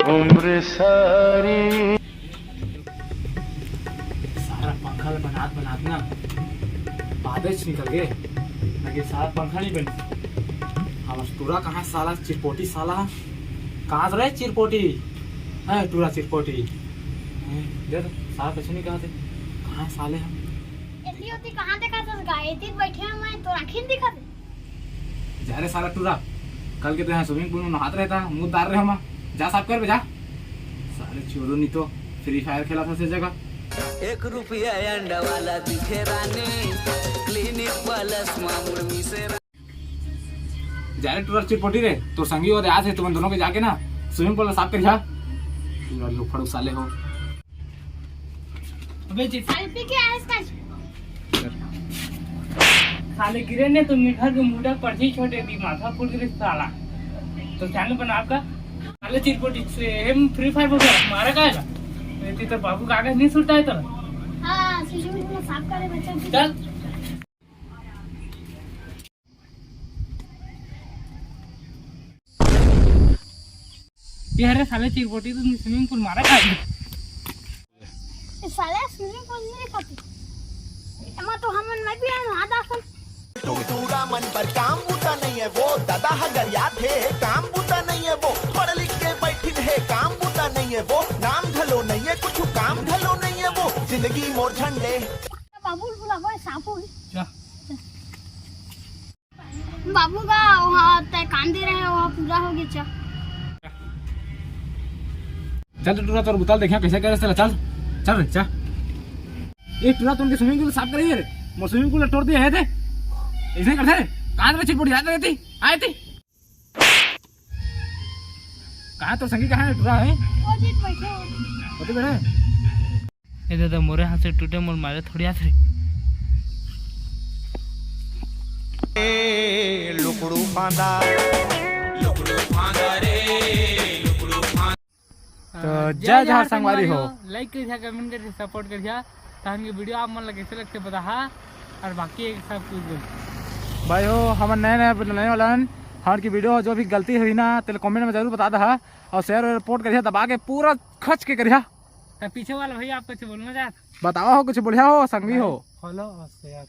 उम्र सारी। सारा पंखा बनात ना बादल निकल गए, लगे सारा पंखा नहीं बन। हम टूरा कहाँ साला चिरपोटी साला कहाँ से रहे चिरपोटी है टूरा चिरपोटी देख सारा कुछ नहीं कहा थे कहाँ साले हम इतनी होती कहाँ देखा तो गाय इतनी बैठे हैं मैं तो आँखें दिखा दे जा रहे सारा टूरा कल के तो यहाँ स्विमिंग पूल में नहाते रहता मुंह डाल रहे हम जा साफ कर बे जा सारे चोरों नहीं तो फ्री फायर खेला था जगह। 1 रुपया अंडा वाला दिखे रानी क्लिनिक प्लस मामुर्मी से जा रहे टूरा चिरपोटी रे तो संगी और आज है तुम दोनों के जाके ना स्विमिंग पूल में साफ कर जा पूरा लोग फड़ो साले हो। अबे जी सेल्फी क्या है इसका साले गिरे ने तो मीठा के मुंडा पर्ची छोटे दी माथा फूट गई साला तो चैनल बना आपका साले चिरपोटी से हम फ्री फायर बोल मारा काएगा नहीं तो बाबू कागज नहीं सुनता है तो हाँ स्विमिंग पूल साफ करे बच्चों की चल ये अरे साले चिरपोटी तो स्विमिंग पूल मारा काएगा इस साले स्विमिंग पूल नहीं खाती एमा तो हम मैं भी आया हाथ आसन टूरा मन पर काम बूता नहीं है वो दादा हगरिया थे काम बूता नहीं है वो पढ़ लिख के बैठिन है काम बूता नहीं है वो नाम धलो नहीं है कुछ काम धलो नहीं है वो जिंदगी मोर झंडे बाबू बोला वो सापू जा बाबू का वहाँ तय कान दे रहे हैं वहाँ पूरा हो गया चा चल तो टूरा तोर बुताल देखिया कैसे करे चल चल चल रे चल ये टूरा तुमके स्विमिंग पूल साफ करिए रे मोर स्विमिंग पूल तोड़ दिए है थे ऐसे करते रे कहां रे चिरपोटी आते रहती आए थी कहां तो संगी कहां है टूरा है वो जीत बैठे हो होते बैठे ये दादा मोरे हाथ से टूटे मोर मारे थोड़ी हाथ रे लुकड़ू फांदा तो जय जहाँ संगवारी हो लाइक करिए कमेंट करिए सपोर्ट करिए ताकि वीडियो आप मन लगे कैसे लगते बता हाँ और बाकी एक सब कुछ बोल भाई हो हम नए वाला हमारे की वीडियो जो भी गलती हुई ना तो कमेंट में जरूर बता दहा और शेयर और रिपोर्ट करिए दबा के पूरा खच के करिए तो पीछे वाला भैया आप कुछ बोलना चाहते बताओ हो कुछ बढ़िया हो संगी हो फॉलो और शेयर